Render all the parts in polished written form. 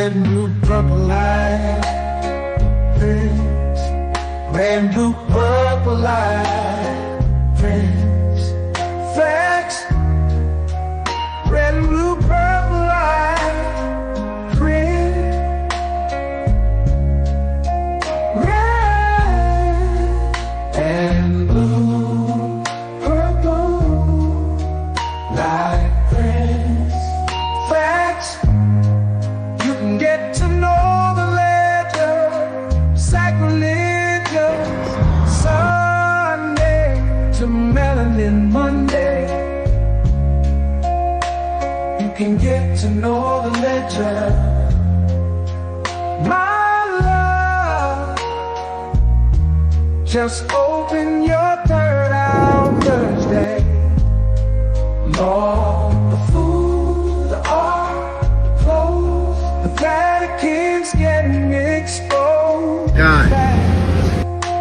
Red, blue, purple light. Friends. Red, blue, purple light. Friends. Facts. Red, blue, purple light. Friends. Red and blue, purple light. Friends. Facts. You can get to know the ledger. Sacrilegious. Sunday to melanin Monday. You can get to know the ledger. My love, just open your third eye Thursday. Lord, the food, the art, the clothes, the Vatican's getting exposed.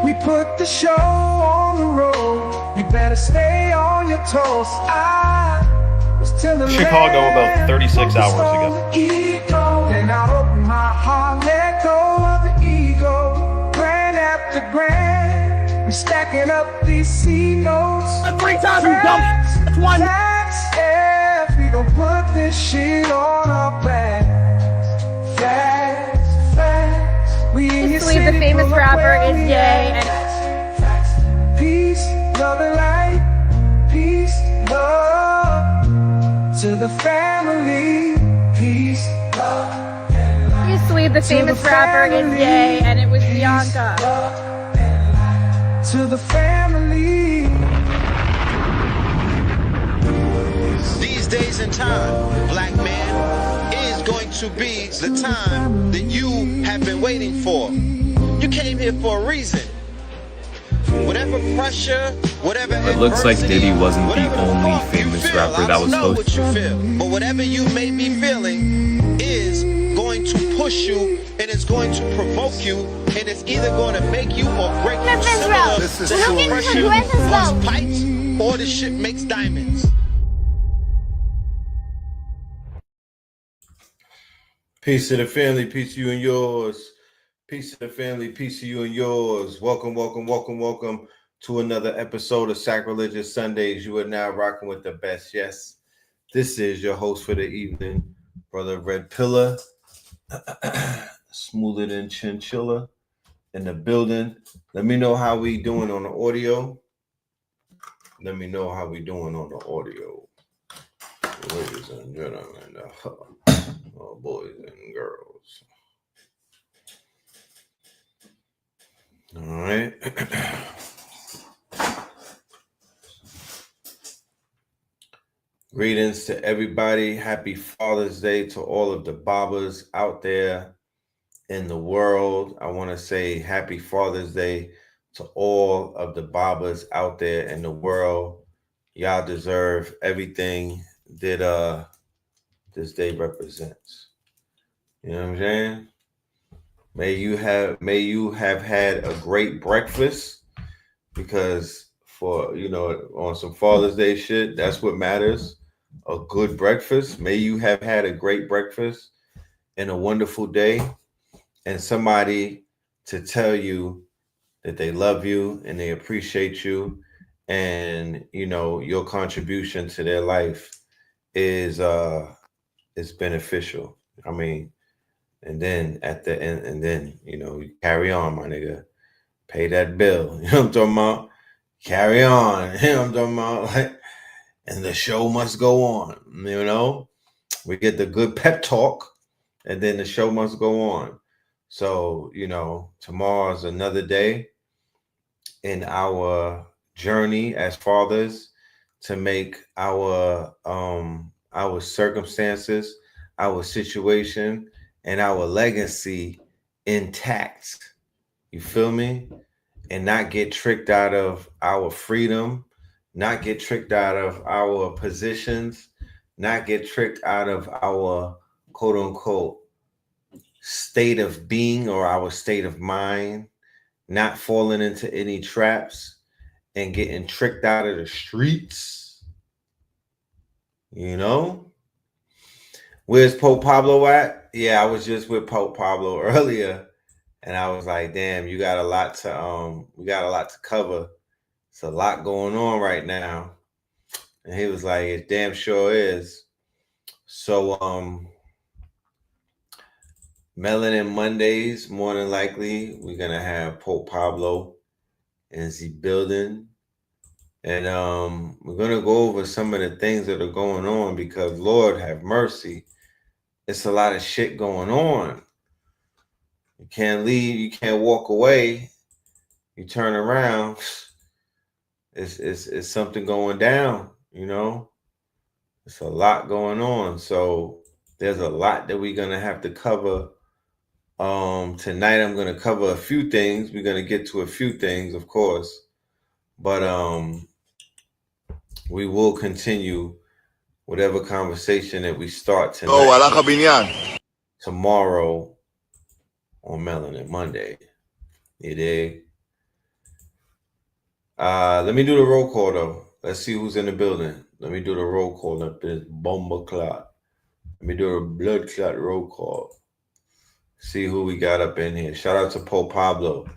We put the show on the road. You better stay on your toes. Chicago about 36 hours ago. Then I open my heart, let go of the ego. Grand after grand, we're stacking up these C notes. 3 times you dump. That's one. Yeah, we gon' put this shit on our backs. Facts, facts. We in your Just believe the city, famous pull up rapper where is we gay at. and Facts, peace, love and light. Peace, love to the family. Peace, love and light. I used to believe the famous rapper is gay and it was Bianca. Love and light to the family. These days and time, black man, is going to be the time that you have been waiting for. You came here for a reason. Whatever pressure, whatever It looks like adversity, Diddy wasn't the whatever only funk you famous feel, rapper I that was don't know what hosting. you feel, but whatever you may be feeling is going to push you and it's going to provoke you and it's either going to make you or break you. Similar This is to how true. pressure busts pipes or the shit makes diamonds. Peace to the family, peace to you and yours. Peace to the family, peace to you and yours. Welcome, welcome, welcome, welcome to another episode of Sacrilegious Sundays. You are now rocking with the best. Yes, this is your host for the evening, Brother Red Pillar, smoother than chinchilla in the building. Let me know how we doing on the audio. Let me know how we doing on the audio. Ladies and gentlemen, oh, boys and girls. All right. Greetings to everybody. Happy Father's Day to all of the Babas out there in the world. I want to say happy Father's Day to all of the Babas out there in the world. Y'all deserve everything that this day represents. You know what I'm saying? May you have had a great breakfast, because for, on some Father's Day shit, that's what matters. A good breakfast. May you have had a great breakfast and a wonderful day, and somebody to tell you that they love you and they appreciate you, and your contribution to their life is beneficial. I mean, and then at the end, and then you carry on, my nigga. Pay that bill. You know what I'm talking about? Carry on. You know what I'm talking about? Like, and the show must go on. We get the good pep talk, and then the show must go on. So, tomorrow's another day in our journey as fathers to make our circumstances, our situation, and our legacy intact. You feel me? And not get tricked out of our freedom, not get tricked out of our positions, not get tricked out of our quote unquote state of being or our state of mind, not falling into any traps and getting tricked out of the streets. Where's Pope Pablo at? Yeah, I was just with Pope Pablo earlier, and I was like, "Damn, you got a lot to we got a lot to cover. It's a lot going on right now." And he was like, "It damn sure is." So Melanin Mondays, more than likely, we're gonna have Pope Pablo in the building. And we're gonna go over some of the things that are going on because Lord have mercy. It's a lot of shit going on. You can't leave, you can't walk away. You turn around, it's something going down, you know. It's a lot going on. So there's a lot that we're gonna have to cover. Tonight I'm gonna cover a few things. We're gonna get to a few things, of course, but we will continue whatever conversation that we start tonight. Tomorrow on Melanin Monday. You dig? Let me do the roll call though. Let's see who's in the building. Let me do the roll call up this bomber clot. Let me do a blood clot roll call. See who we got up in here. Shout out to Pope Pablo.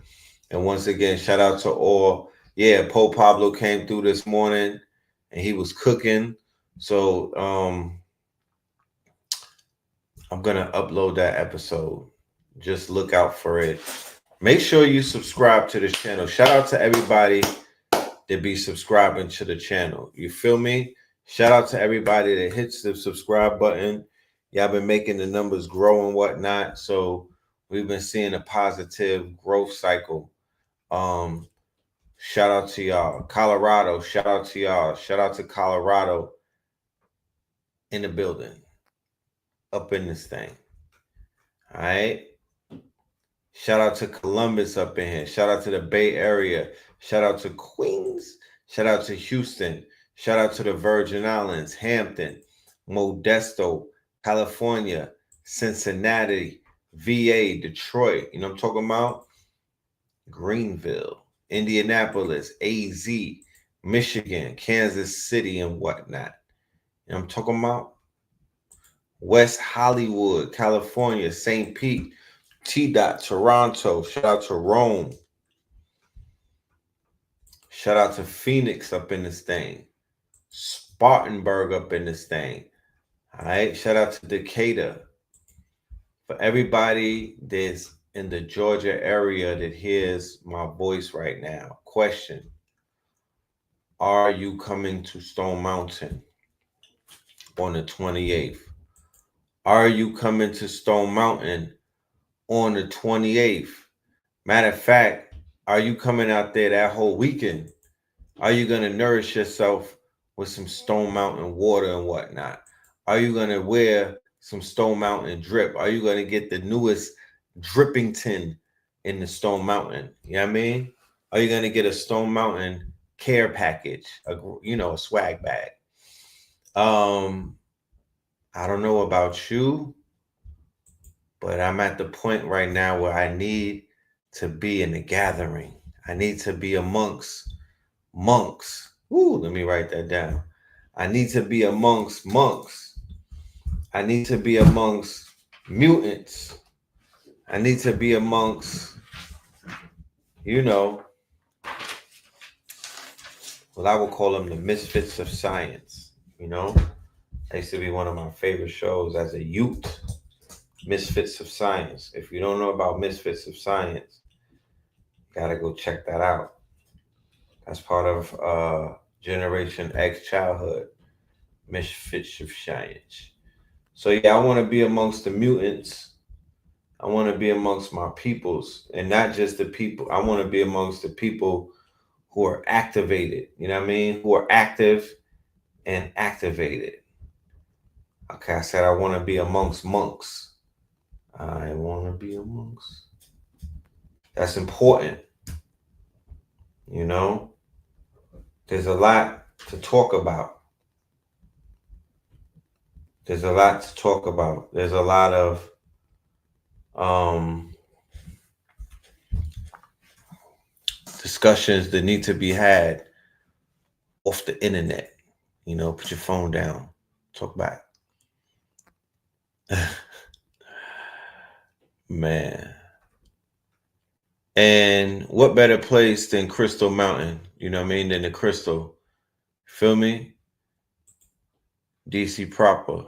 And once again, shout out to all. Yeah, Pope Pablo came through this morning and he was cooking. So I'm gonna upload that episode. Just look out for it. Make sure you subscribe to this channel. Shout out to everybody that be subscribing to the channel. You feel me? Shout out to everybody that hits the subscribe button. Y'all been making the numbers grow and whatnot. So we've been seeing a positive growth cycle. Shout out to y'all. Colorado, shout out to y'all. Shout out to Colorado in the building. Up in this thing. All right. Shout out to Columbus up in here. Shout out to the Bay Area. Shout out to Queens. Shout out to Houston. Shout out to the Virgin Islands, Hampton, Modesto, California, Cincinnati, VA, Detroit. You know what I'm talking about? Greenville, Indianapolis, AZ, Michigan, Kansas City, and whatnot. You know what I'm talking about? West Hollywood, California, St. Pete, T-Dot, Toronto. Shout out to Rome. Shout out to Phoenix up in this thing. Spartanburg up in this thing. All right. Shout out to Decatur. For everybody that's in the Georgia area that hears my voice right now, question. Are you coming to Stone Mountain on the 28th? Are you coming to Stone Mountain on the 28th? Matter of fact, are you coming out there that whole weekend? Are you going to nourish yourself with some Stone Mountain water and whatnot? Are you going to wear some Stone Mountain drip? Are you going to get the newest Drippington in the Stone Mountain? You know what I mean? Are you going to get a Stone Mountain care package? A swag bag. I don't know about you, but I'm at the point right now where I need to be in a gathering. I need to be amongst monks. Ooh, let me write that down. I need to be amongst monks. I need to be amongst mutants. I need to be amongst, well, I would call them the misfits of science, That used to be one of my favorite shows as a youth. Misfits of Science. If you don't know about Misfits of Science, you gotta go check that out. That's part of Generation X childhood. Misfits of Science. So yeah, I want to be amongst the mutants. I want to be amongst my peoples, and not just the people. I want to be amongst the people who are activated. You know what I mean? Who are active and activated. Okay, I said I want to be amongst monks. I want to be amongst. That's important. There's a lot to talk about. There's a lot to talk about. There's a lot of discussions that need to be had off the internet. Put your phone down. Talk back. Man. And what better place than Crystal Mountain, you know what I mean, than the Crystal. Feel me? DC proper.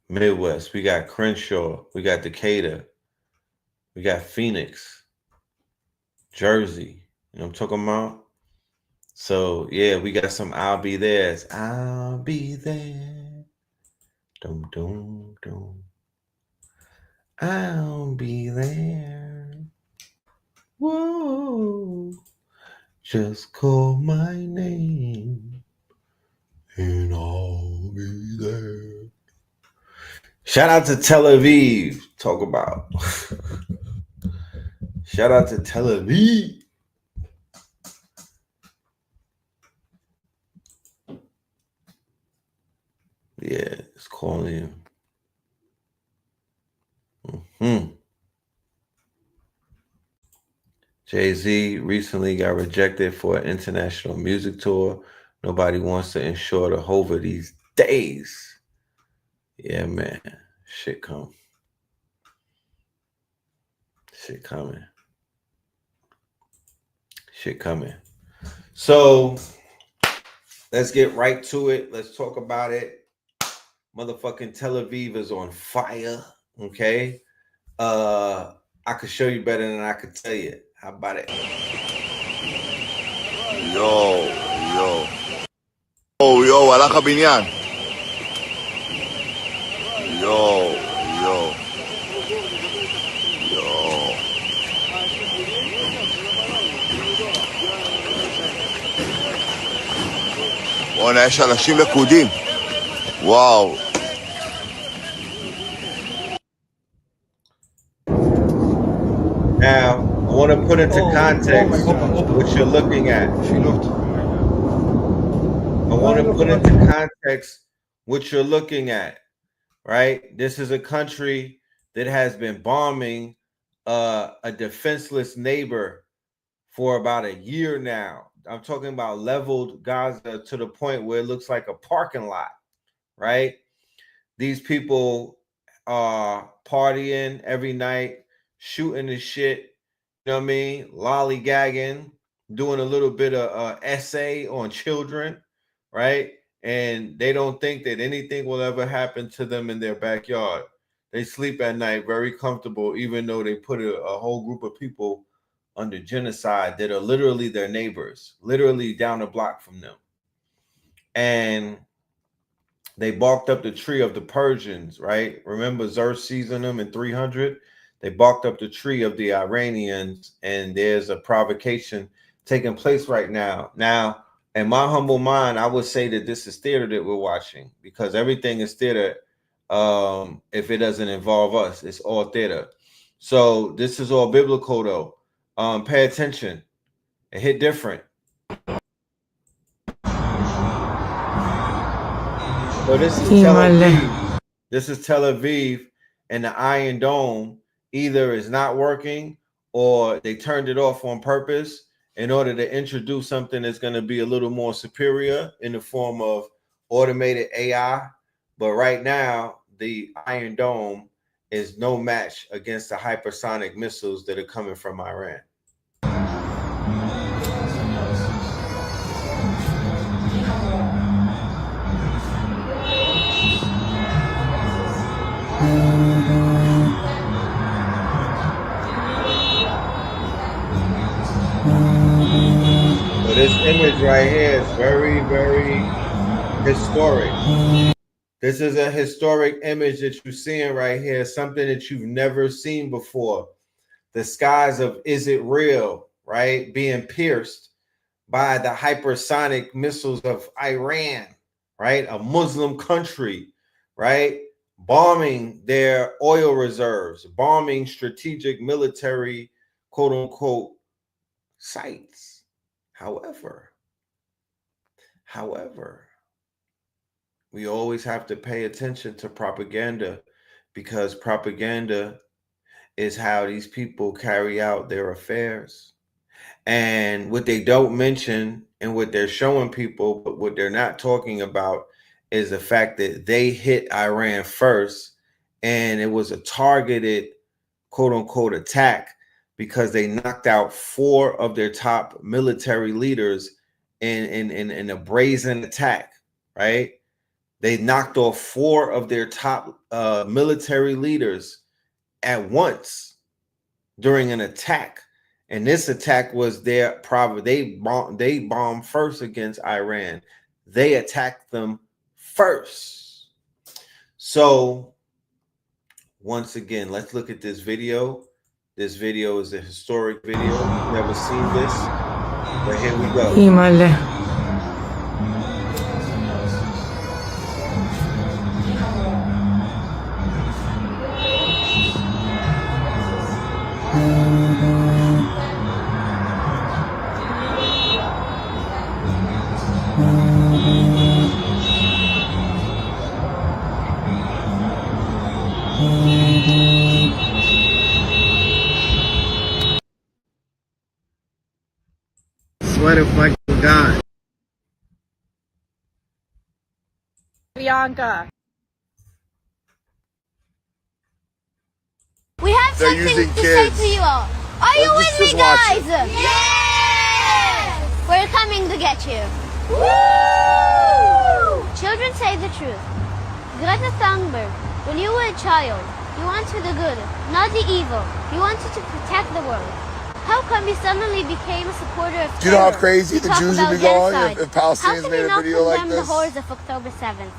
Midwest. We got Crenshaw. We got Decatur. We got Phoenix. Jersey. You know what I'm talking about? So, yeah, we got some I'll be there's. I'll be there. Dum, dum, dum. I'll be there. Whoa. Just call my name and I'll be there. Shout out to Tel Aviv. Talk about. Shout out to Tel Aviv. Yeah, it's calling you. Jay-Z recently got rejected for an international music tour. Nobody wants to insure the Hova these days. Yeah, man. Shit come. Shit coming. Shit coming. So let's get right to it. Let's talk about it. Motherfucking Tel Aviv is on fire. Okay. I could show you better than I could tell you. How about it? יו, הלך הבניין. יו. בוא'נה, יש אנשים לקודים. וואו. Now, I want to put into context what you're looking at. I want to put into context what you're looking at, right? This is a country that has been bombing a defenseless neighbor for about a year now. I'm talking about leveled Gaza to the point where it looks like a parking lot, right? These people are partying every night, shooting the shit, you know what I mean? Lollygagging, doing a little bit of essay on children, right? And they don't think that anything will ever happen to them in their backyard. They sleep at night very comfortable, even though they put a whole group of people under genocide that are literally their neighbors, literally down the block from them. And they barked up the tree of the Persians, right? Remember Xerxes and them in 300? They barked up the tree of the Iranians, and there's a provocation taking place right now. Now, in my humble mind, I would say that this is theater that we're watching, because everything is theater if it doesn't involve us. It's all theater. So this is all biblical, though. Pay attention. It hit different. So this is Tel Aviv. This is Tel Aviv, and the Iron Dome either is not working or they turned it off on purpose in order to introduce something that's going to be a little more superior in the form of automated AI. But right now, the Iron Dome is no match against the hypersonic missiles that are coming from Iran. So this image right here is very, very historic. This is a historic image that you're seeing right here, something that you've never seen before. The skies of Is It Real, right? Being pierced by the hypersonic missiles of Iran, right? A Muslim country, right? Bombing their oil reserves, bombing strategic military, quote unquote, sites. However, we always have to pay attention to propaganda, because propaganda is how these people carry out their affairs. And what they don't mention and what they're showing people, but what they're not talking about, is the fact that they hit Iran first, and it was a targeted quote unquote attack because they knocked out 4 of their top military leaders in a brazen attack, right? They knocked off 4 of their top military leaders at once during an attack. And this attack was their problem. They bombed first against Iran. They attacked them first. So once again, let's look at this video. This video is a historic video. You've never seen this, but here we go. Swear to fucking God. Bianca. We have They're something using to kids. say to you all. Are you Let's with me, just watch guys? it. Yes! We're coming to get you. Woo! Children say the truth. Greta Thunberg, when you were a child, you wanted the good, not the evil. You wanted to protect the world. How come you suddenly became a supporter of terror? Do you know how crazy You the talk Jews about would be going genocide. if Palestinians How made can a you video not like condemn this? the horrors of October 7th?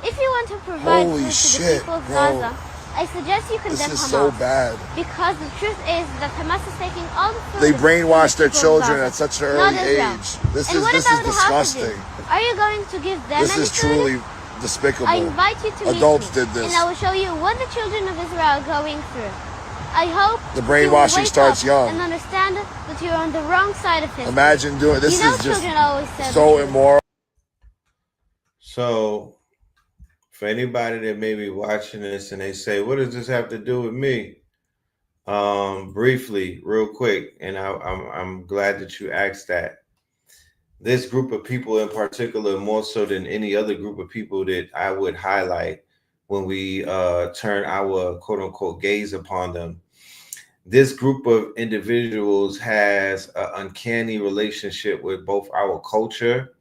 If you want to provide Holy food to the shit, people of bro. Gaza, I suggest you condemn This is Hamas. so bad. Because the truth is that Hamas is taking all the food They of brainwash the their people of children Gaza, at such an not early Israel. age. This And is what this about is the hostages? disgusting. Are you going to give them This any is food? truly despicable. I invite you to Adults meet me, did this. and I will show you what the children of Israel are going through. I hope The that brainwashing you will wake starts up young. and understand that you're on the wrong side of history. Imagine doing this. You know Is just children always said so the truth. immoral. So for anybody that may be watching this and they say, what does this have to do with me? Briefly, real quick, and I'm glad that you asked that. This group of people in particular, more so than any other group of people that I would highlight when we turn our quote unquote gaze upon them. This group of individuals has an uncanny relationship with both our culture,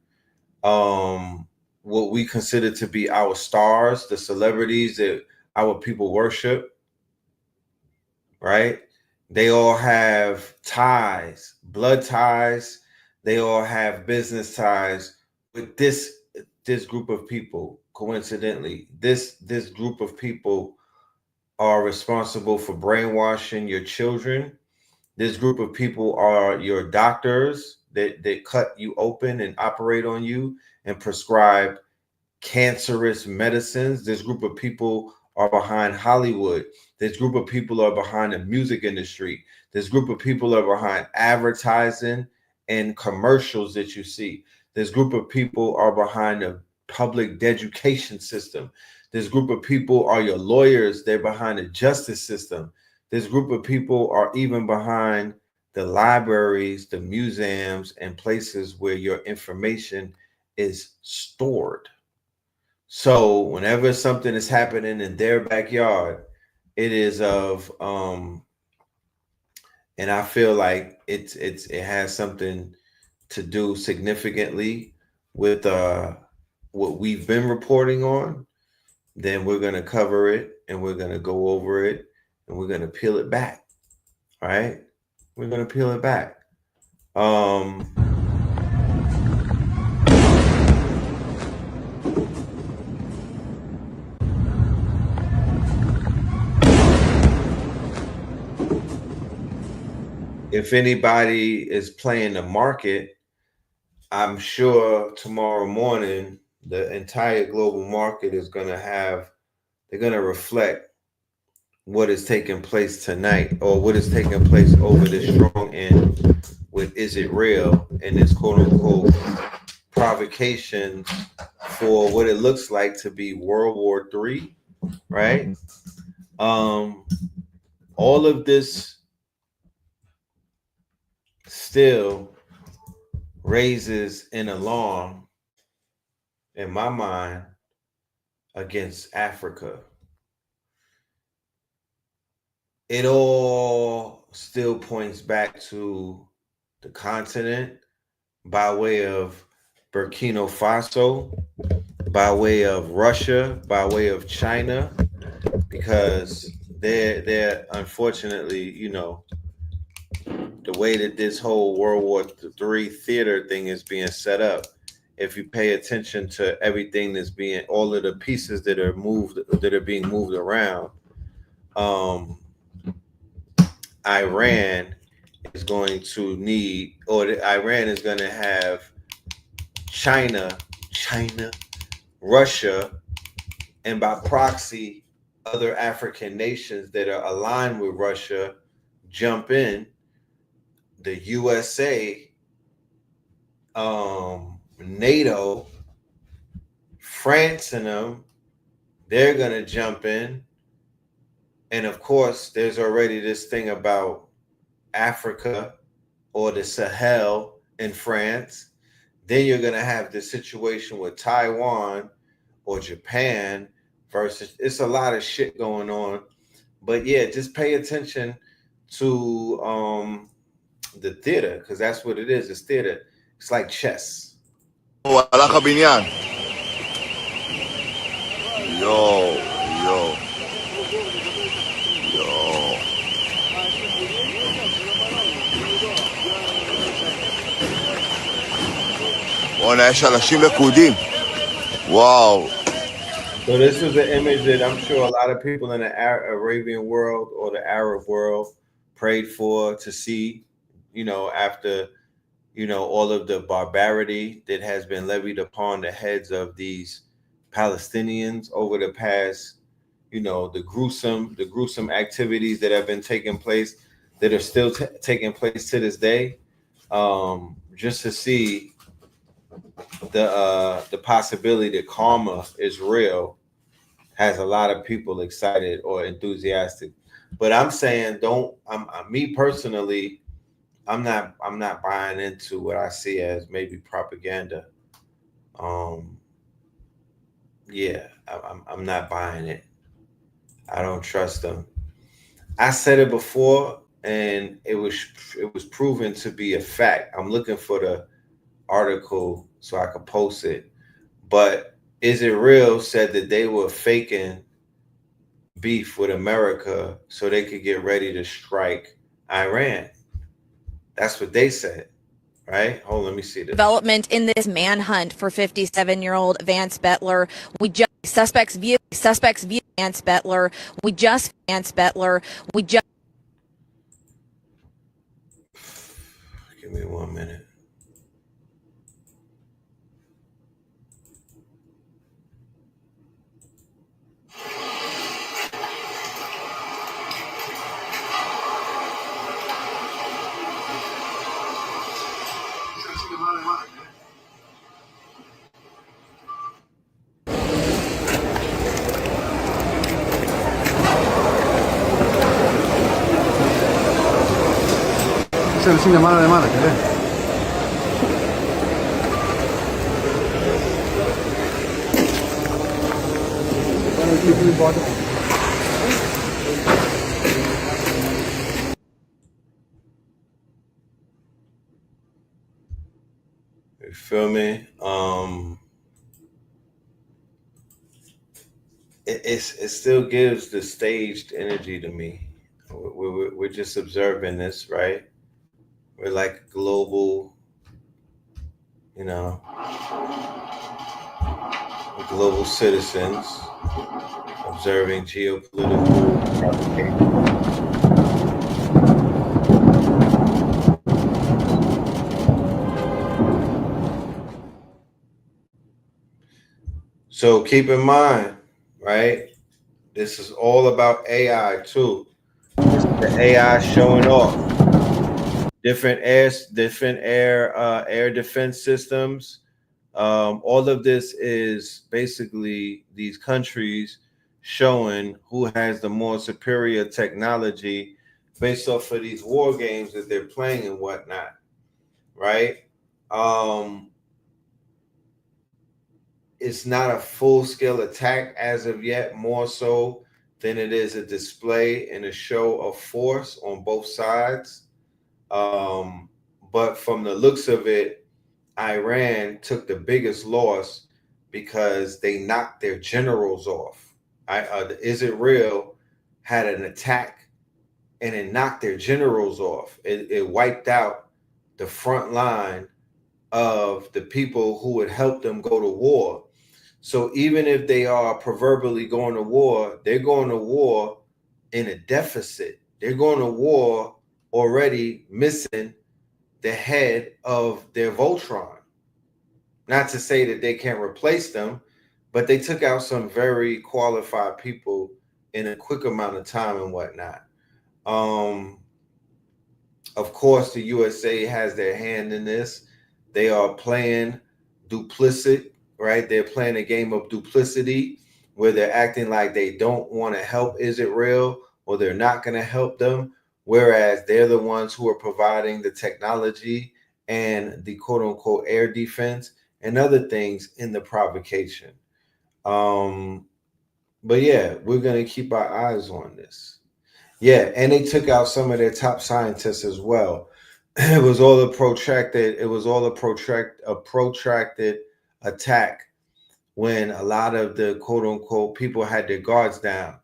what we consider to be our stars, the celebrities that our people worship, right? They all have ties, blood ties. They all have business ties with this group of people. Coincidentally, this group of people are responsible for brainwashing your children. This group of people are your doctors that cut you open and operate on you and prescribe cancerous medicines. This group of people are behind Hollywood. This group of people are behind the music industry. This group of people are behind advertising and commercials that you see. This group of people are behind the public education system. This group of people are your lawyers. They're behind the justice system. This group of people are even behind the libraries, the museums, and places where your information is stored. So whenever something is happening in their backyard, it is of and I feel like it has something to do significantly with what we've been reporting on. Then we're going to cover it and we're going to go over it and we're going to peel it back. All right? We're going to peel it back. If anybody is playing the market, I'm sure tomorrow morning the entire global market is going to have, they're going to reflect what is taking place tonight or what is taking place over the strong end with Is It Real and this quote unquote provocation for what it looks like to be World War III, right? All of this still raises an alarm in my mind against Africa. it all still points back to the continent by way of Burkina Faso, by way of Russia, by way of China, because they're unfortunately, you know, the way that this whole World War III theater thing is being set up. If you pay attention to everything that's being, all of the pieces that are being moved around, Iran is going to need, Iran is going to have China, Russia, and by proxy, other African nations that are aligned with Russia jump in. The USA, NATO, France, and them, they're going to jump in. And of course, there's already this thing about Africa or the Sahel in France. Then you're going to have the situation with Taiwan or Japan versus, it's a lot of shit going on. But yeah, just pay attention to the theater, because that's what it is. It's theater. It's like chess. הוא הלך הבניין. יואו, יואו. יואו. בוא'נה, יש אנשים לכודים. וואו. So this is an image that I'm sure a lot of people in the Arabian world or the Arab world prayed for to see, you know, after, you know, all of the barbarity that has been levied upon the heads of these Palestinians over the past, you know, the gruesome activities that have been taking place, that are still taking place to this day, just to see the possibility that karma is real has a lot of people excited or enthusiastic. But I'm saying, me personally, I'm not buying into what I see as maybe propaganda. Yeah, I'm not buying it. I don't trust them. I said it before, and it was proven to be a fact. I'm looking for the article so I could post it. But Is It Real said that they were faking beef with America so they could get ready to strike Iran. That's what they said, right? Hold on, let me see this. Development in this manhunt for 57-year-old Vance Bettler. Suspects view Vance Bettler. Give me 1 minute. אנשים למעלה למעלה, תראה. You feel me? It still gives the staged energy to me. We're just observing this, right? We're like global, you know, global citizens observing geopolitical propaganda. So keep in mind, right? This is all about AI too. This is the AI showing off. Different air defense systems. All of this is basically these countries showing who has the more superior technology based off of these war games that they're playing and whatnot, right? It's not a full-scale attack as of yet, more so than it is a display and a show of force on both sides. But from the looks of it, Iran took the biggest loss because they knocked their generals off. Israel had an attack and it knocked their generals off. It wiped out the front line of the people who would help them go to war. So even if they are proverbially going to war, they're going to war in a deficit. They're going to war already missing the head of their Voltron. Not to say that they can't replace them, but they took out some very qualified people in a quick amount of time and whatnot. Of course, the USA has their hand in this. They are playing duplicit, right? They're playing a game of duplicity where they're acting like they don't want to help Israel or they're not going to help them, whereas they're the ones who are providing the technology and the quote unquote air defense and other things in the provocation. But yeah, we're going to keep our eyes on this. Yeah, and they took out some of their top scientists as well. It was all a protracted attack when a lot of the quote unquote people had their guards down.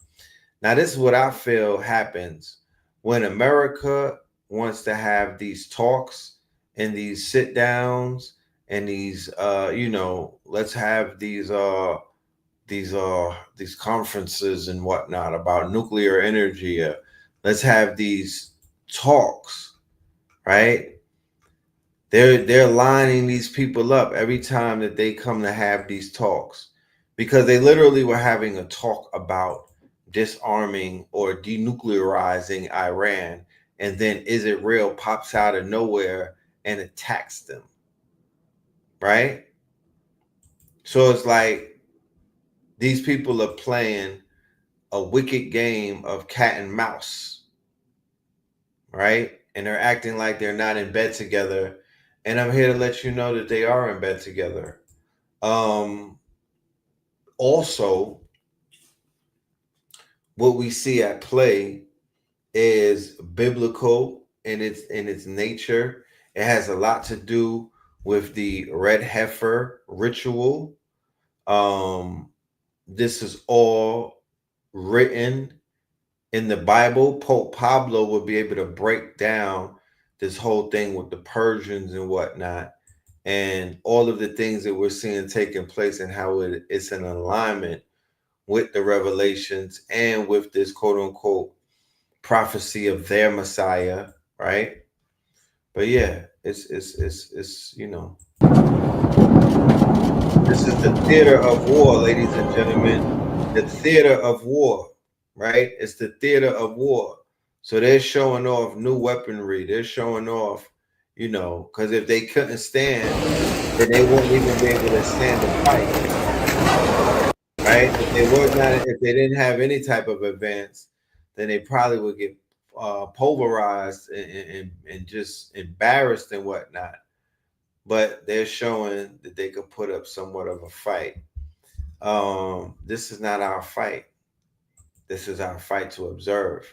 Now, this is what I feel happens when America wants to have these talks and these sit downs and these let's have these conferences and whatnot about nuclear energy. Let's have these talks, right? They're lining these people up every time that they come to have these talks, because they literally were having a talk about disarming or denuclearizing Iran, and then Israel pops out of nowhere and attacks them, right? So it's like these people are playing a wicked game of cat and mouse, right? And they're acting like they're not in bed together. And I'm here to let you know that they are in bed together. Also, what we see at play is biblical in its nature. It has a lot to do with the red heifer ritual. This is all written in the Bible. Pope Pablo would be able to break down this whole thing with the Persians and whatnot, and all of the things that we're seeing taking place and how it's in alignment with the revelations and with this quote unquote prophecy of their Messiah, right? But yeah, it's this is the theater of war, ladies and gentlemen. The theater of war, right? It's the theater of war. So they're showing off new weaponry. They're showing off, because if they couldn't stand, then they wouldn't even be able to stand the fight, right? If they didn't have any type of advance, then they probably would get pulverized and just embarrassed and whatnot. But they're showing that they could put up somewhat of a fight. This is not our fight. This is our fight to observe.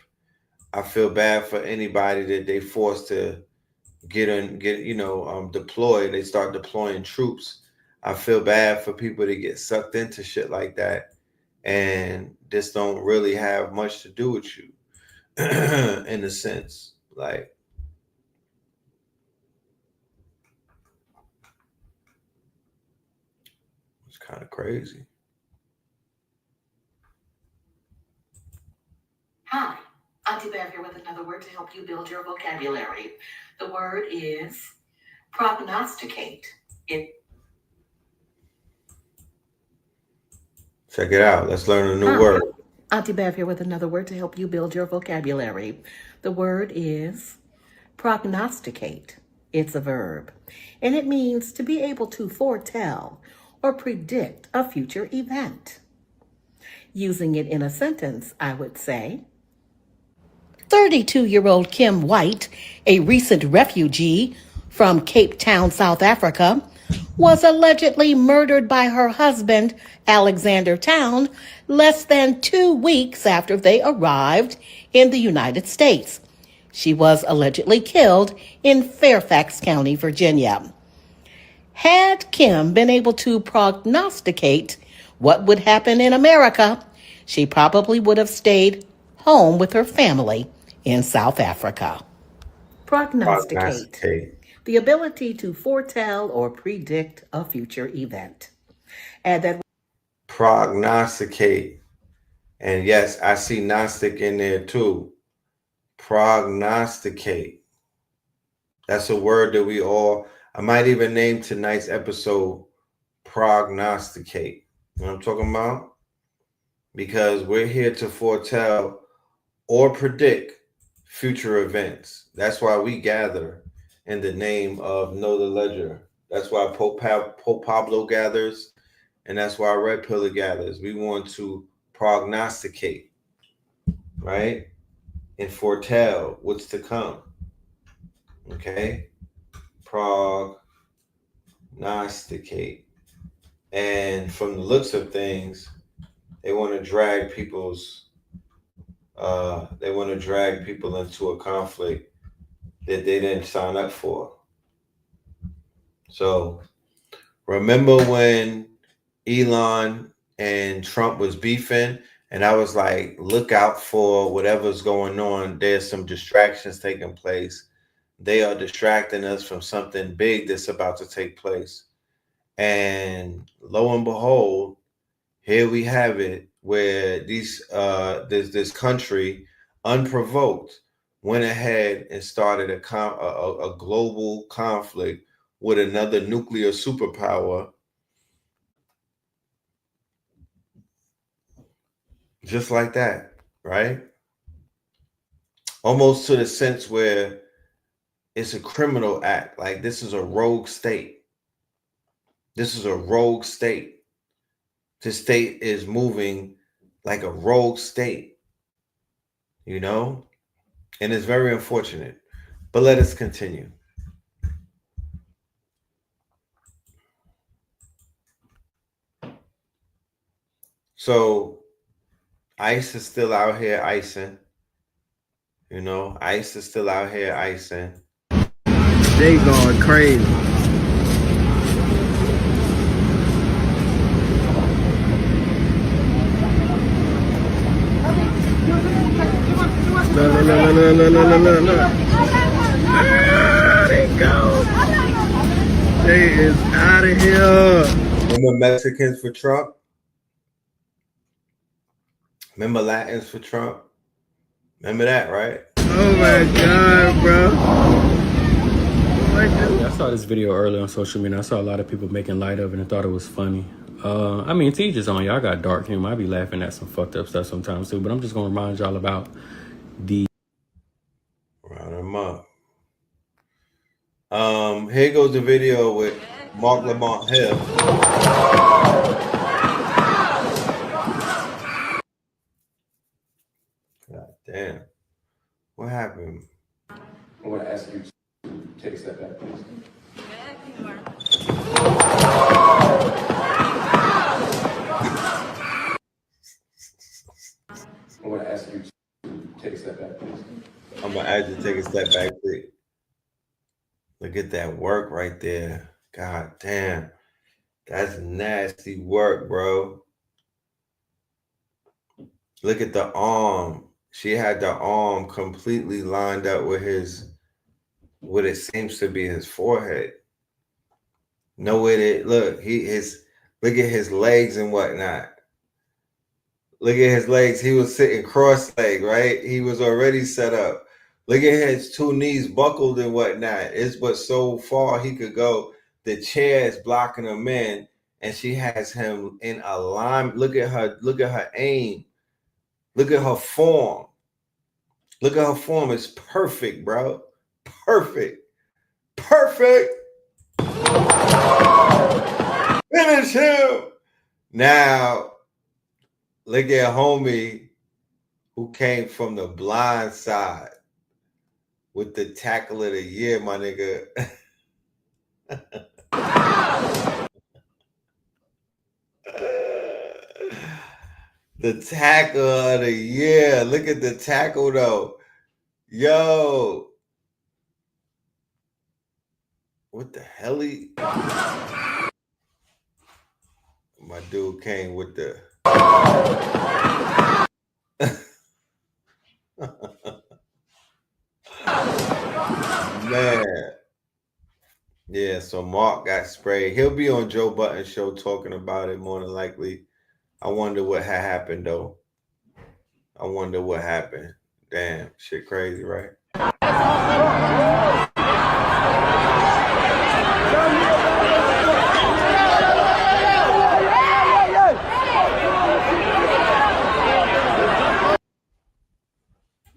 I feel bad for anybody that they forced to deploy. They start deploying troops. I feel bad for people that get sucked into shit like that and this don't really have much to do with you in a sense. Like, it's kind of crazy. Hi, Auntie Bev here with another word to help you build your vocabulary. The word is prognosticate. Check it out. Let's learn a new word. Auntie Bev here with another word to help you build your vocabulary. The word is prognosticate. It's a verb, and it means to be able to foretell or predict a future event. Using it in a sentence, I would say, 32-year-old Kim White, a recent refugee from Cape Town, South Africa, was allegedly murdered by her husband, Alexander Town, less than 2 weeks after they arrived in the United States. She was allegedly killed in Fairfax County, Virginia. Had Kim been able to prognosticate what would happen in America, she probably would have stayed home with her family in South Africa. Prognosticate. The ability to foretell or predict a future event. And that Prognosticate. And yes, I see Gnostic in there too. Prognosticate. That's a word that I might even name tonight's episode Prognosticate. You know what I'm talking about? Because we're here to foretell or predict future events. That's why we gather in the name of Know the Ledger. That's why Pope Pablo gathers, and that's why Red Pillar gathers. We want to prognosticate, right? And foretell what's to come. Okay? Prognosticate. And from the looks of things, they want to drag people into a conflict that they didn't sign up for. So remember when Elon and Trump was beefing, and I was like, look out for whatever's going on. There's some distractions taking place. They are distracting us from something big that's about to take place. And lo and behold, here we have it, where this country, unprovoked, went ahead and started a global conflict with another nuclear superpower, just like that, right? Almost to the sense where it's a criminal act. Like, this is a rogue state. This is a rogue state. The state is moving like a rogue state, you know? And it's very unfortunate. But let us continue. So ICE is still out here icing. You know, ICE is still out here icing. They going crazy. Look. Ah, they go. They is out of here. Remember Mexicans for Trump? Remember Latins for Trump? Remember that, right? Oh my God, bro. I saw this video earlier on social media. I saw a lot of people making light of it and thought it was funny. I mean, to each his own. Y'all got dark humor. I be laughing at some fucked up stuff sometimes too, but I'm just gonna remind y'all about the Round them up. Here goes the video with Mark Lamont Hill. God damn. What happened? I want to ask you to take a step back, please. I want to ask you to take a step back, please. I'm going to ask you to take a step back, please. Look at that work right there. God damn. That's nasty work, bro. Look at the arm. She had the arm completely lined up with what it seems to be his forehead. No way look at his legs and whatnot. Look at his legs. He was sitting cross-legged, right? He was already set up. Look at his two knees buckled and whatnot. It's but so far he could go. The chair is blocking him in, and she has him in alignment. Look at her aim. Look at her form. Look at her form. It's perfect, bro. Perfect. Perfect. Finish him. Now, look at homie who came from the blind side with the tackle of the year, my nigga. The tackle of the year. Look at the tackle though. Yo. What the hell? My dude came with the man. Yeah, so Mark got sprayed. He'll be on Joe Budden's show talking about it more than likely. I wonder what had happened though. I wonder what happened. Damn, shit crazy, right?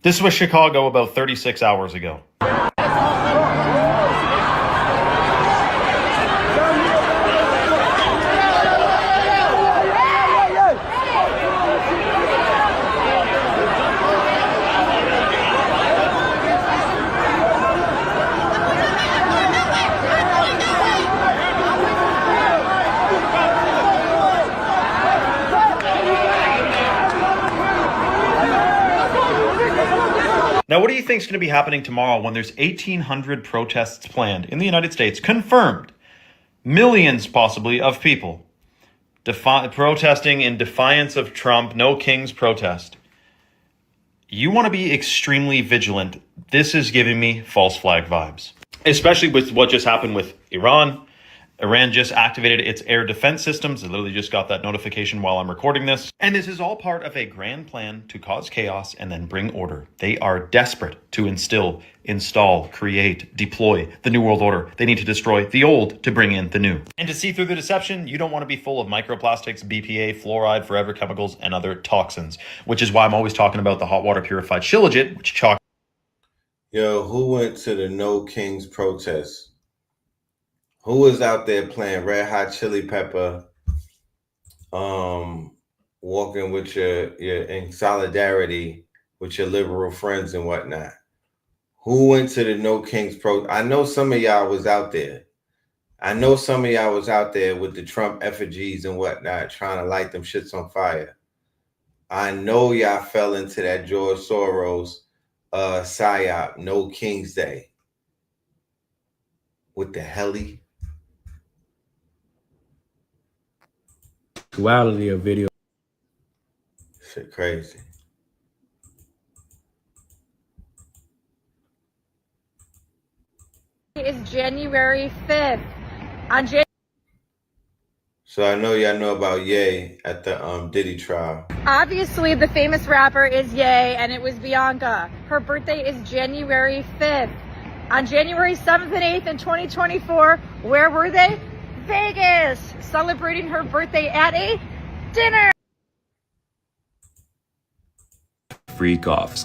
This was Chicago about 36 hours ago. Now, what do you think is going to be happening tomorrow when there's 1,800 protests planned in the United States, confirmed? Millions, possibly, of people protesting in defiance of Trump, no king's protest. You want to be extremely vigilant. This is giving me false flag vibes, especially with what just happened with Iran. Iran just activated its air defense systems. I literally just got that notification while I'm recording this. And this is all part of a grand plan to cause chaos and then bring order. They are desperate to install, create, deploy the New World Order. They need to destroy the old to bring in the new. And to see through the deception, you don't want to be full of microplastics, BPA, fluoride, forever chemicals, and other toxins, which is why I'm always talking about the hot water purified Shilajit, which Yo, who went to the No Kings protest? Who was out there playing Red Hot Chili Pepper, walking with your in solidarity with your liberal friends and whatnot? Who went to the No Kings pro? I know some of y'all was out there. I know some of y'all was out there with the Trump effigies and whatnot, trying to light them shits on fire. I know y'all fell into that George Soros psyop, No King's Day. What the helly? Duality of video. Shit crazy. It's January 5th. So I know y'all know about Ye at the Diddy trial. Obviously, the famous rapper is Ye, and it was Bianca. Her birthday is January 5th. On January 7th and 8th in 2024, where were they? Vegas, celebrating her birthday at a dinner. Freak offs.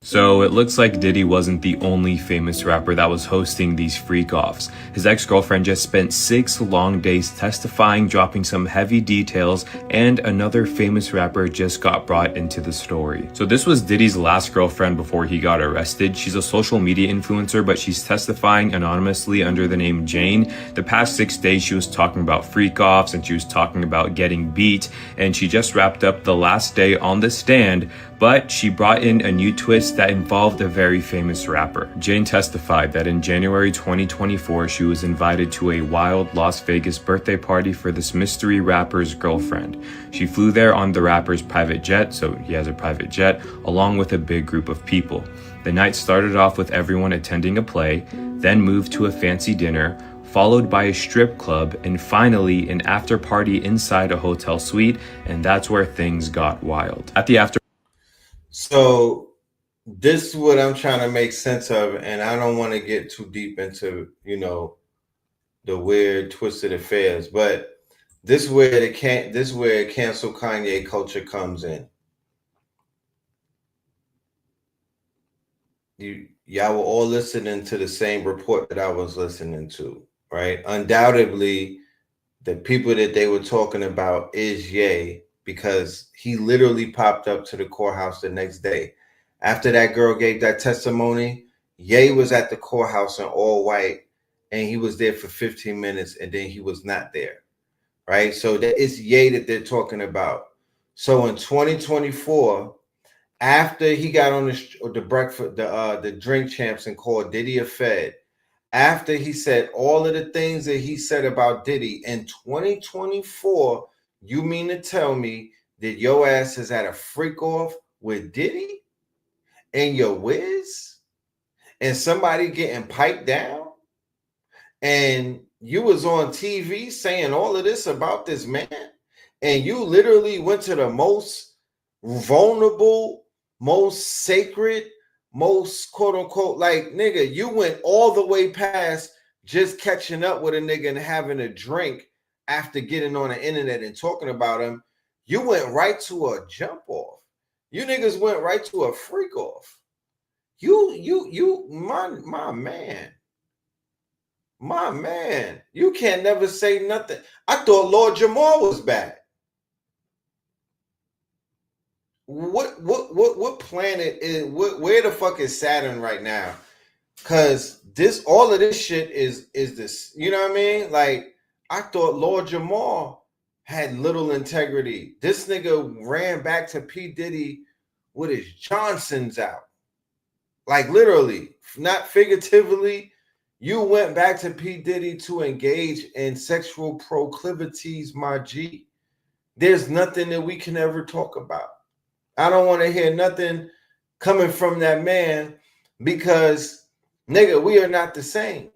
So it looks like Diddy wasn't the only famous rapper that was hosting these freak offs. His ex-girlfriend just spent 6 long days testifying, dropping some heavy details, and another famous rapper just got brought into the story. So this was Diddy's last girlfriend before he got arrested. She's a social media influencer, but she's testifying anonymously under the name Jane. The past 6 days she was talking about freak offs and she was talking about getting beat, and she just wrapped up the last day on the stand, but she brought in a new twist that involved a very famous rapper. Jane testified that in January 2024, she was invited to a wild Las Vegas birthday party for this mystery rapper's girlfriend. She flew there on the rapper's private jet, so he has a private jet, along with a big group of people. The night started off with everyone attending a play, then moved to a fancy dinner, followed by a strip club, and finally an after party inside a hotel suite, and that's where things got wild. At the after So this is what I'm trying to make sense of, and I don't want to get too deep into, the weird twisted affairs, but this is where cancel Kanye culture comes in. Y'all were all listening to the same report that I was listening to, right? Undoubtedly, the people that they were talking about is Ye, because he literally popped up to the courthouse the next day. After that girl gave that testimony, Ye was at the courthouse in all white, and he was there for 15 minutes and then he was not there, right? So that is Ye that they're talking about. So in 2024, after he got on the breakfast, the drink champs and called Diddy a Fed, after he said all of the things that he said about Diddy in 2024, you mean to tell me that your ass has had a freak off with Diddy and your whiz and somebody getting piped down? And you was on TV saying all of this about this man, and you literally went to the most vulnerable, most sacred, most quote unquote, like, nigga, you went all the way past just catching up with a nigga and having a drink after getting on the internet and talking about him. You went right to a jump off. You niggas went right to a freak off. My man. My man, you can't never say nothing. I thought Lord Jamal was bad. What planet is where the fuck is Saturn right now? Cause all of this shit is this, you know what I mean? Like, I thought Lord Jamal had little integrity. This nigga ran back to P. Diddy with his Johnsons out. Like, literally, not figuratively. You went back to P. Diddy to engage in sexual proclivities, my G. There's nothing that we can ever talk about. I don't want to hear nothing coming from that man because, nigga, we are not the same.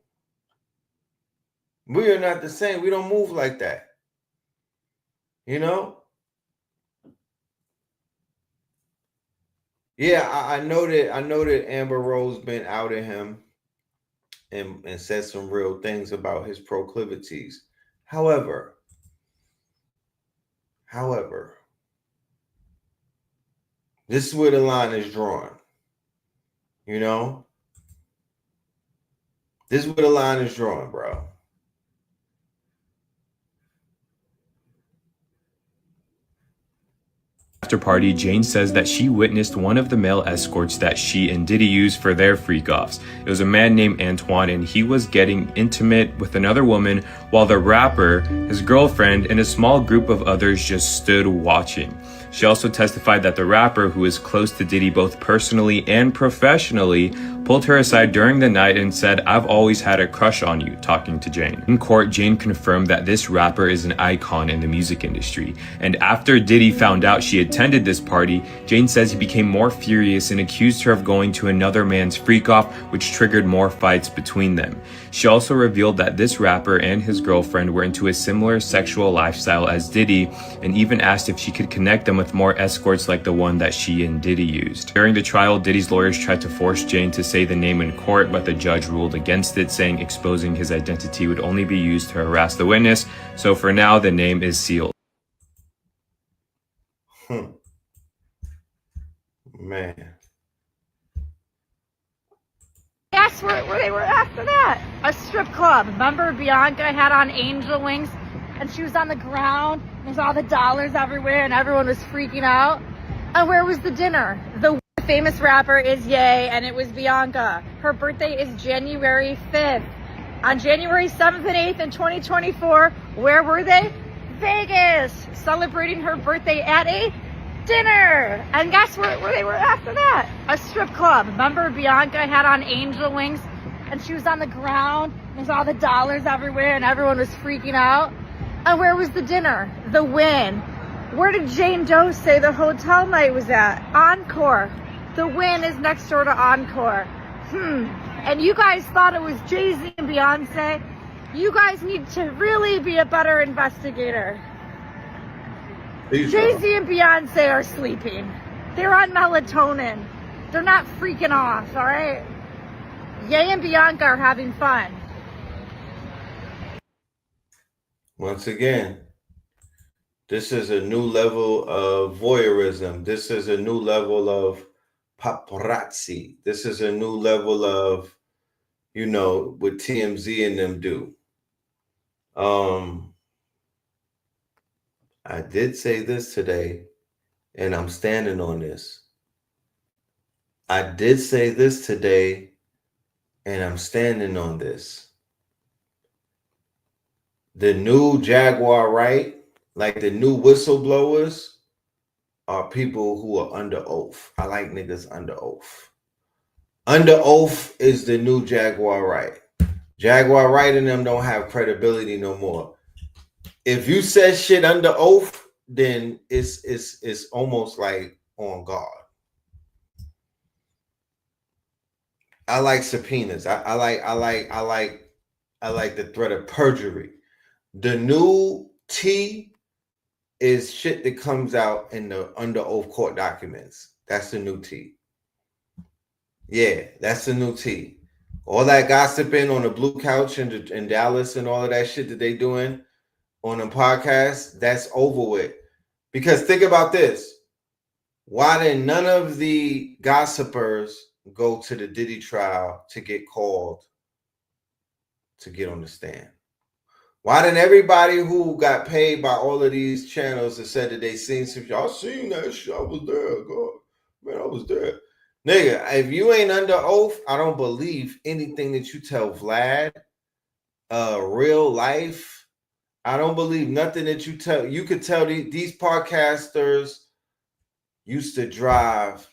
We are not the same. We don't move like that. You know? Yeah, I know that Amber Rose been out at him and said some real things about his proclivities. However, this is where the line is drawn. You know? This is where the line is drawn, bro. After party, Jane says that she witnessed one of the male escorts that she and Diddy used for their freak-offs. It was a man named Antoine, and he was getting intimate with another woman while the rapper, his girlfriend, and a small group of others just stood watching. She also testified that the rapper, who is close to Diddy both personally and professionally, pulled her aside during the night and said, "I've always had a crush on you," talking to Jane. In court, Jane confirmed that this rapper is an icon in the music industry. And after Diddy found out she attended this party, Jane says he became more furious and accused her of going to another man's freak-off, which triggered more fights between them. She also revealed that this rapper and his girlfriend were into a similar sexual lifestyle as Diddy, and even asked if she could connect them with more escorts like the one that she and Diddy used. During the trial, Diddy's lawyers tried to force Jane to say the name in court, but the judge ruled against it, saying exposing his identity would only be used to harass the witness. So for now, the name is sealed. Man. Guess where they were after that? A strip club. Remember Bianca had on angel wings and she was on the ground. There's all the dollars everywhere and everyone was freaking out. And where was the dinner? The famous rapper is Ye, and it was Bianca. Her birthday is January 5th. On January 7th and 8th in 2024, where were they? Vegas, celebrating her birthday at a dinner. And guess where they were after that? A strip club. Remember Bianca had on angel wings and she was on the ground. There's all the dollars everywhere and everyone was freaking out. And where was the dinner? The Win. Where did Jane Doe say the hotel night was at? Encore. The Win is next door to Encore. And you guys thought it was Jay-Z and Beyonce? You guys need to really be a better investigator. Jay-Z and Beyonce are sleeping. They're on melatonin. They're not freaking off, all right? Ye and Bianca are having fun. Once again, this is a new level of voyeurism. This is a new level of paparazzi. This is a new level of, you know, what TMZ and them do. I did say this today, and I'm standing on this. I did say this today, and I'm standing on this. The new Jaguar right, like the new whistleblowers, are people who are under oath. I like niggas under oath. Under oath is the new Jaguar right. Jaguar right and them don't have credibility no more. If you said shit under oath, then it's almost like on guard. I like subpoenas. I like the threat of perjury. The new T is shit that comes out in the under oath court documents. That's the new T. Yeah, that's the new T. All that gossiping on the blue couch in Dallas and all of that shit that they doing on the podcast, that's over with. Because think about this. Why did none of the gossipers go to the Diddy trial to get called to get on the stand? Why didn't everybody who got paid by all of these channels that said that they seen some shit? I seen that shit. I was there. God, man, I was there. Nigga, if you ain't under oath, I don't believe anything that you tell Vlad. Real life, I don't believe nothing that you tell. You could tell these podcasters used to drive.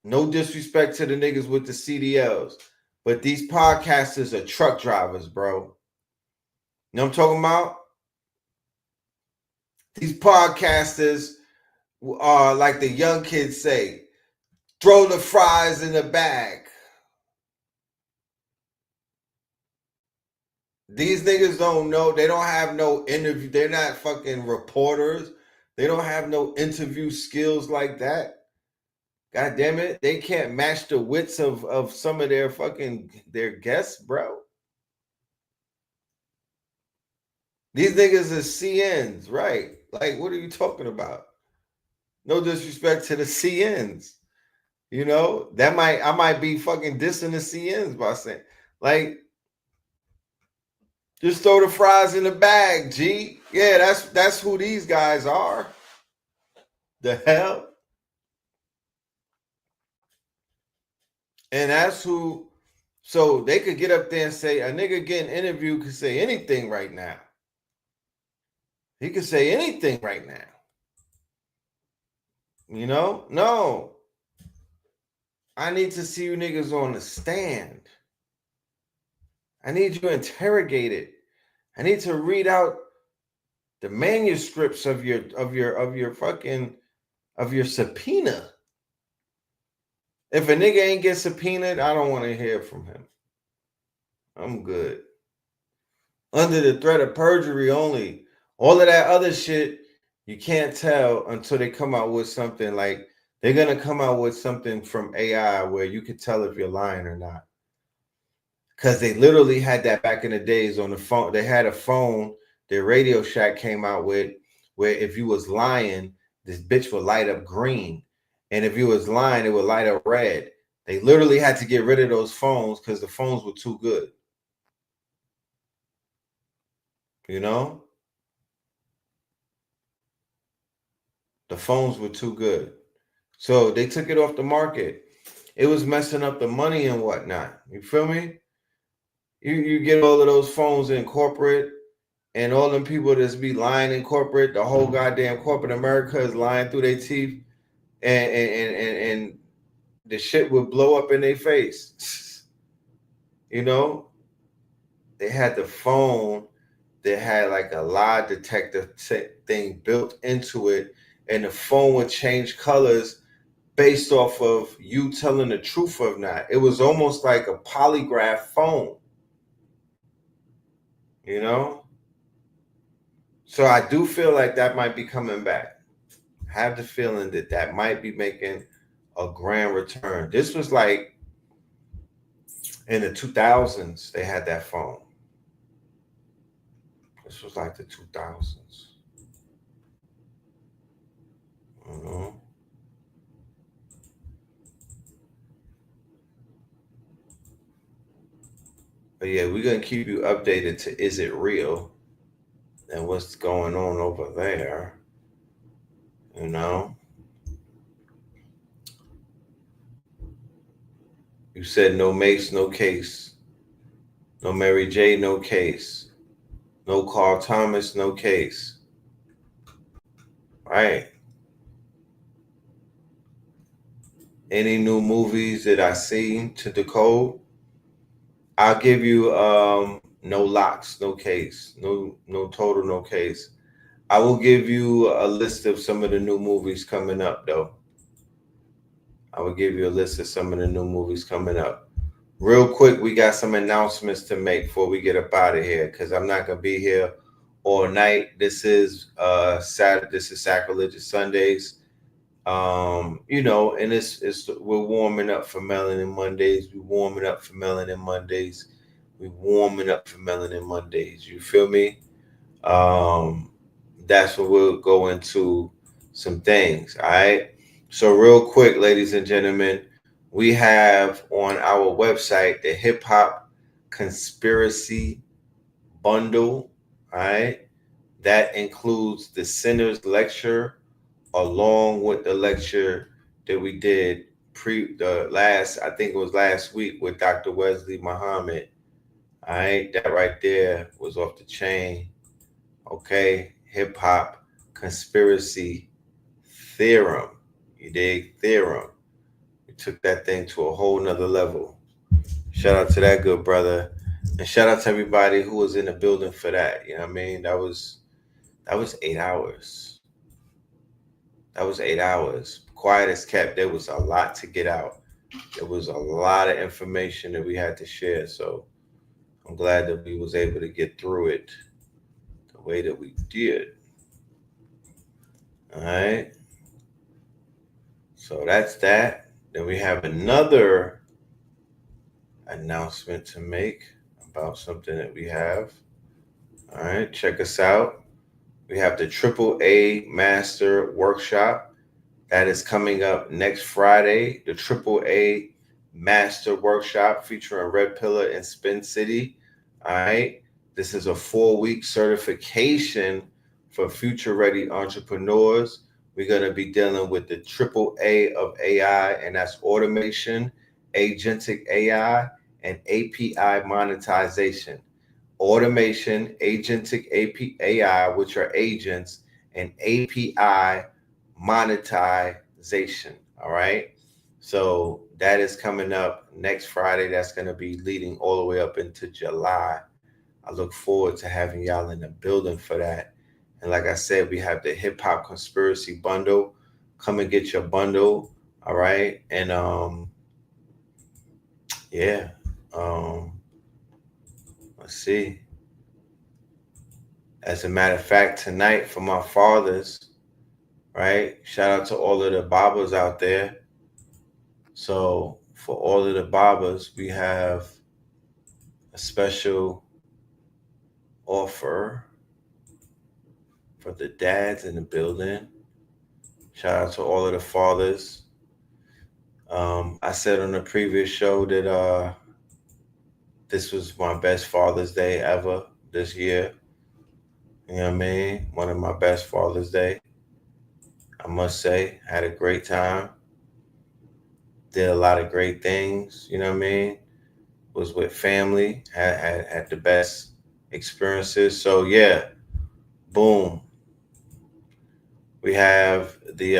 No disrespect to the niggas with the CDLs, but these podcasters are truck drivers, bro. You know what I'm talking about? These podcasters are like the young kids say, throw the fries in the bag. These niggas don't know. They don't have no interview. They're not fucking reporters. They don't have no interview skills like that. God damn it. They can't match the wits of some of their guests, bro. These niggas are CNs, right? Like, what are you talking about? No disrespect to the CNs. You know, I might be fucking dissing the CNs by saying, like, just throw the fries in the bag, G. Yeah, that's who these guys are. The hell? And that's who, so they could get up there and say, a nigga getting interviewed could say anything right now. He could say anything right now. You know? No. I need to see you niggas on the stand. I need you interrogated. I need to read out the manuscripts of your subpoena. If a nigga ain't get subpoenaed, I don't want to hear from him. I'm good. Under the threat of perjury only. All of that other shit, you can't tell until they come out with something. Like, they're going to come out with something from AI where you can tell if you're lying or not. Because they literally had that back in the days on the phone. They had a phone that Radio Shack came out with where if you was lying, this bitch would light up green. And if you was lying, it would light up red. They literally had to get rid of those phones because the phones were too good. You know? The phones were too good. So they took it off the market. It was messing up the money and whatnot. You feel me? You get all of those phones in corporate and all them people that's be lying in corporate, the whole goddamn corporate America is lying through their teeth and the shit would blow up in their face. You know? They had the phone that had like a lie detector thing built into it, and the phone would change colors based off of you telling the truth or not. It was almost like a polygraph phone. You know? So I do feel like that might be coming back. I have the feeling that might be making a grand return. This was like in the 2000s, they had that phone. This was like the 2000s. Mm-hmm. But yeah, we're going to keep you updated to Is It Real and what's going on over there. You know? You said no Mace, no case. No Mary J, no case. No Carl Thomas, no case. Right. Any new movies that I seen to decode? I'll give you no locks, no case. No total, no case. I will give you a list of some of the new movies coming up though. I will give you a list of some of the new movies coming up. Real quick, we got some announcements to make before we get up out of here because I'm not gonna be here all night. This is Saturday. This is Sacrilegious Sundays. You know, and it's we're warming up for Melanin Mondays. We're warming up for Melanin Mondays. We're warming up for Melanin Mondays. You feel me? That's where we'll go into some things. All right. So real quick, ladies and gentlemen, we have on our website the Hip Hop Conspiracy Bundle. All right. That includes the Sinner's Lecture along with the lecture that we did I think it was last week with Dr. Wesley Muhammad. All right. That right there was off the chain. Okay. Hip Hop Conspiracy Theorem. You dig? Theorem. We took that thing to a whole nother level. Shout out to that good brother. And shout out to everybody who was in the building for that. You know what I mean? That was 8 hours. That was 8 hours. Quiet as kept. There was a lot to get out. There was a lot of information that we had to share. So I'm glad that we was able to get through it the way that we did. All right. So that's that. Then we have another announcement to make about something that we have. All right, check us out. We have the AAA Master Workshop that is coming up next Friday. The AAA Master Workshop featuring Red Pillar and Spin City. All right, this is a 4-week certification for future-ready entrepreneurs. We're going to be dealing with the AAA of AI, and that's automation, agentic AI, and API monetization. Automation, agentic AI, which are agents, and API monetization. All right. So that is coming up next Friday. That's going to be leading all the way up into July. I look forward to having y'all in the building for that. And like I said, we have the Hip Hop Conspiracy Bundle. Come and get your bundle. All right. And yeah. Let's see. As a matter of fact, tonight for my fathers, right? Shout out to all of the Babas out there. So for all of the Babas, we have a special offer for the dads in the building. Shout out to all of the fathers. I said on the previous show that this was my best Father's Day ever this year. You know what I mean? One of my best Father's Day. I must say, had a great time. Did a lot of great things, you know what I mean? Was with family, had the best experiences. So yeah, boom. We have the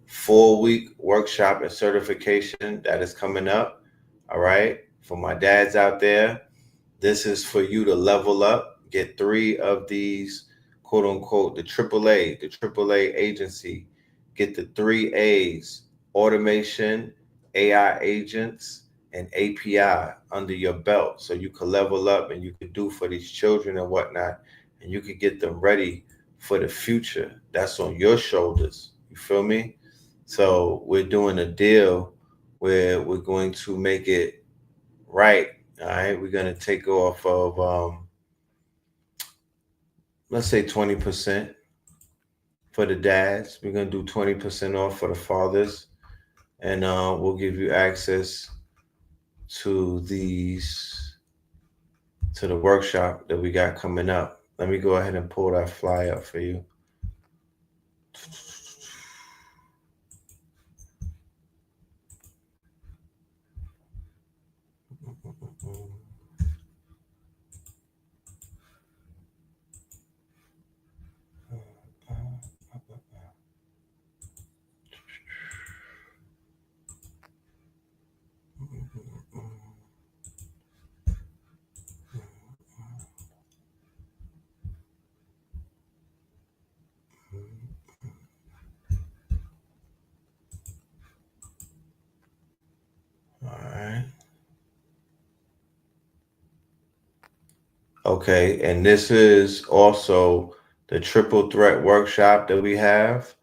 4-week workshop and certification that is coming up. All right. For my dads out there, this is for you to level up, get 3 of these, quote unquote, the AAA agency, get the 3 A's, automation, AI agents, and API under your belt. So you can level up and you can do for these children and whatnot, and you can get them ready for the future. That's on your shoulders. You feel me? So we're doing a deal where we're going to make it right. All right. We're going to take off of, let's say 20% for the dads. We're going to do 20% off for the fathers. And we'll give you access to the workshop that we got coming up. Let me go ahead and pull that flyer up for you. Okay, and this is also the triple threat workshop that we have.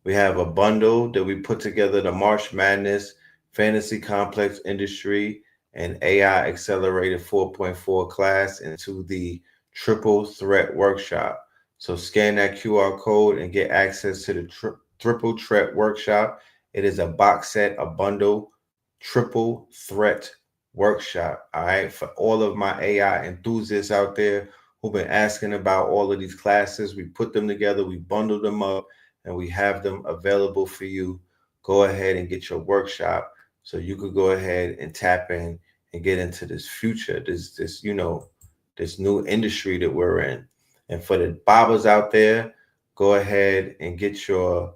We have a bundle that we put together, the March Madness Fantasy Complex Industry and AI Accelerated 4.4 class into the triple threat workshop. So scan that QR code and get access to the triple threat workshop. It is a box set, a bundle, triple threat workshop. All right, for all of my AI enthusiasts out there who've been asking about all of these classes, we put them together, we bundled them up, and we have them available for you. Go ahead and get your workshop so you could go ahead and tap in and get into this future, this new industry that we're in. And for the bobbers out there, go ahead and get your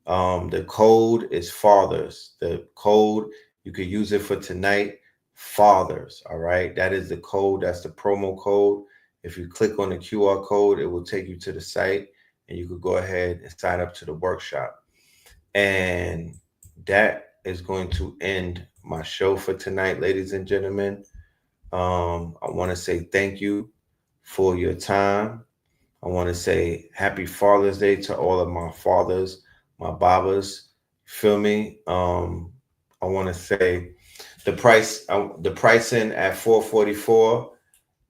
the code is fathers. The code, you could use it for tonight, fathers. All right, that is the code. That's the promo code. If you click on the QR code, it will take you to the site and you could go ahead and sign up to the workshop. And that is going to end my show for tonight, ladies and gentlemen. I want to say thank you for your time. I want to say happy Father's Day to all of my fathers, my babas. Feel me? I want to say the pricing at $444.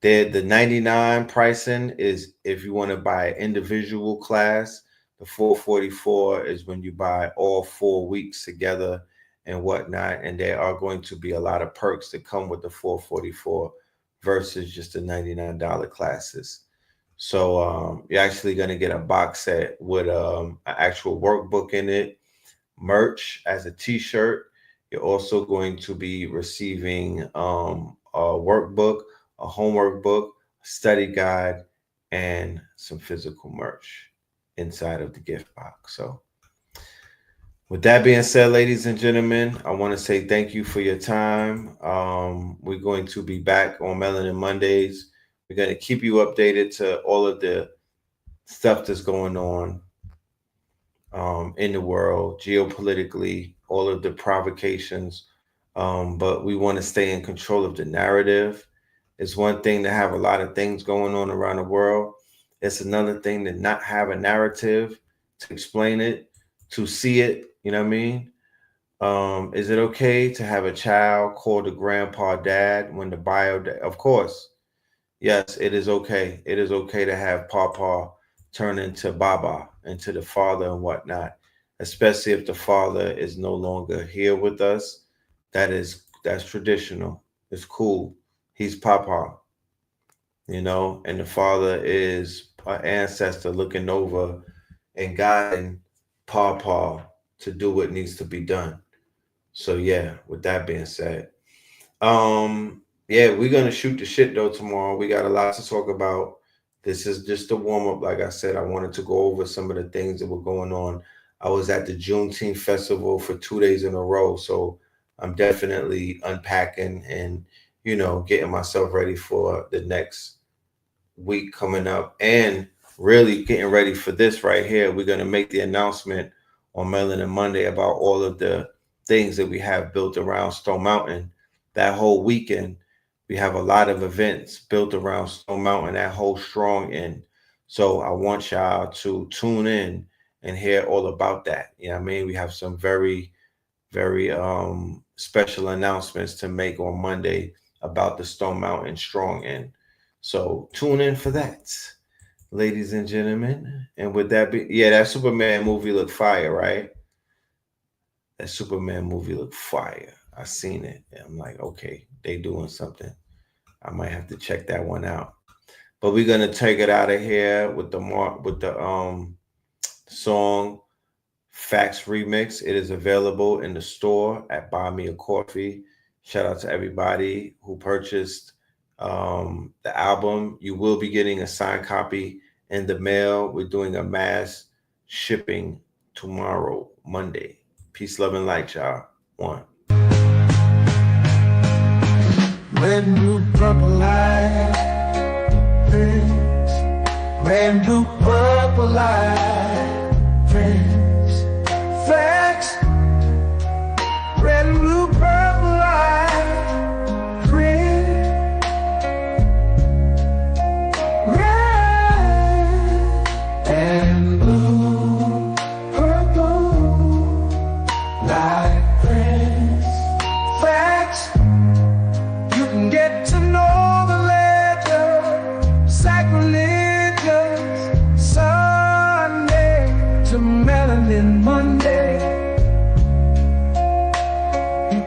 The 99 pricing is if you want to buy an individual class. The $444 is when you buy all 4 weeks together and whatnot. And there are going to be a lot of perks that come with the $444 versus just the $99 classes. So you're actually going to get a box set with an actual workbook in it, merch as a t-shirt. You're also going to be receiving a workbook, a homework book, a study guide, and some physical merch inside of the gift box. So with that being said, ladies and gentlemen, I want to say thank you for your time. We're going to be back on Melanin Mondays. We're going to keep you updated to all of the stuff that's going on in the world, geopolitically, all of the provocations. But we want to stay in control of the narrative. It's one thing to have a lot of things going on around the world. It's another thing to not have a narrative, to explain it, to see it. You know what I mean? Is it okay to have a child call the grandpa dad when the bio? Of course. Yes, it is okay. It is okay to have papa turn into baba, into the father and whatnot, especially if the father is no longer here with us. That's traditional. It's cool. He's papa, and the father is an ancestor looking over and guiding papa to do what needs to be done. So yeah, with that being said, yeah, we're gonna shoot the shit though tomorrow. We got a lot to talk about. This is just a warm-up. Like I said, I wanted to go over some of the things that were going on. I was at the Juneteenth festival for 2 days in a row, so I'm definitely unpacking and getting myself ready for the next week coming up, and really getting ready for this right here. We're going to make the announcement on Melanin Monday about all of the things that we have built around Stone Mountain. That whole weekend, we have a lot of events built around Stone Mountain, that whole strong end. So I want y'all to tune in and hear all about that. You know what I mean? We have some very, very special announcements to make on Monday about the Stone Mountain strong end. So tune in for that, ladies and gentlemen. And with that, that Superman movie looked fire, right? That Superman movie looked fire. I seen it. And I'm like, okay, they doing something. I might have to check that one out. But we're gonna take it out of here with the song Facts Remix. It is available in the store at Buy Me a Coffee. Shout out to everybody who purchased the album. You will be getting a signed copy in the mail. We're doing a mass shipping tomorrow, Monday. Peace, love, and light, y'all. One. Red, blue, purple light, friends. Red, blue, purple light, friends. Facts. Red, blue, purple light, friends.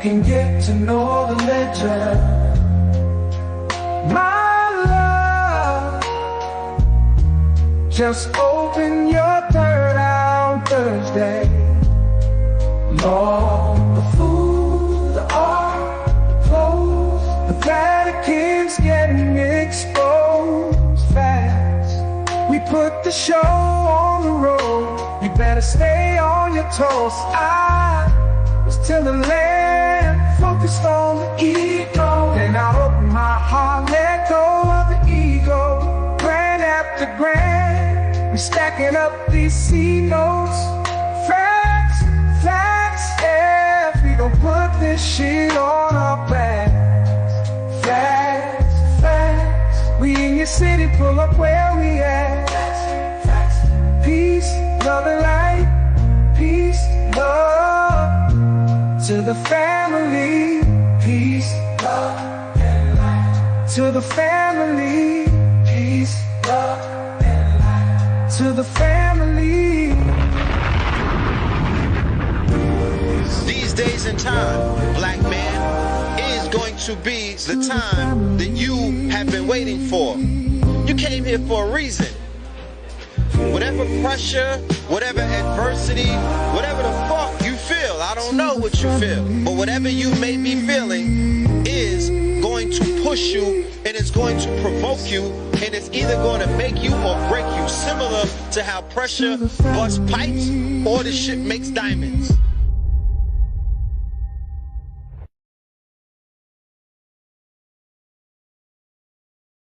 can get to know the legend. My love, just open your third eye on Thursday. Lord, the food, the art, the clothes, the Vatican's getting exposed fast. We put the show on the road, you better stay on your toes. I was till the land focused on the ego. Then I opened my heart, let go of the ego. Grand after grand, we stacking up these C notes. Facts, facts, yeah, we gon' put this shit on our backs. Facts, facts, we in your city, pull up where we at. Facts, peace, love and light, peace, love. To the family, peace, love, and light. To the family, peace, love, and light. To the family. These days and time, black man, is going to be the time that you have been waiting for. You came here for a reason. Whatever pressure, whatever adversity, whatever the fuck you feel, I don't know what you feel, but whatever you may be feeling is going to push you, and it's going to provoke you, and it's either going to make you or break you, similar to how pressure busts pipes or the shit makes diamonds.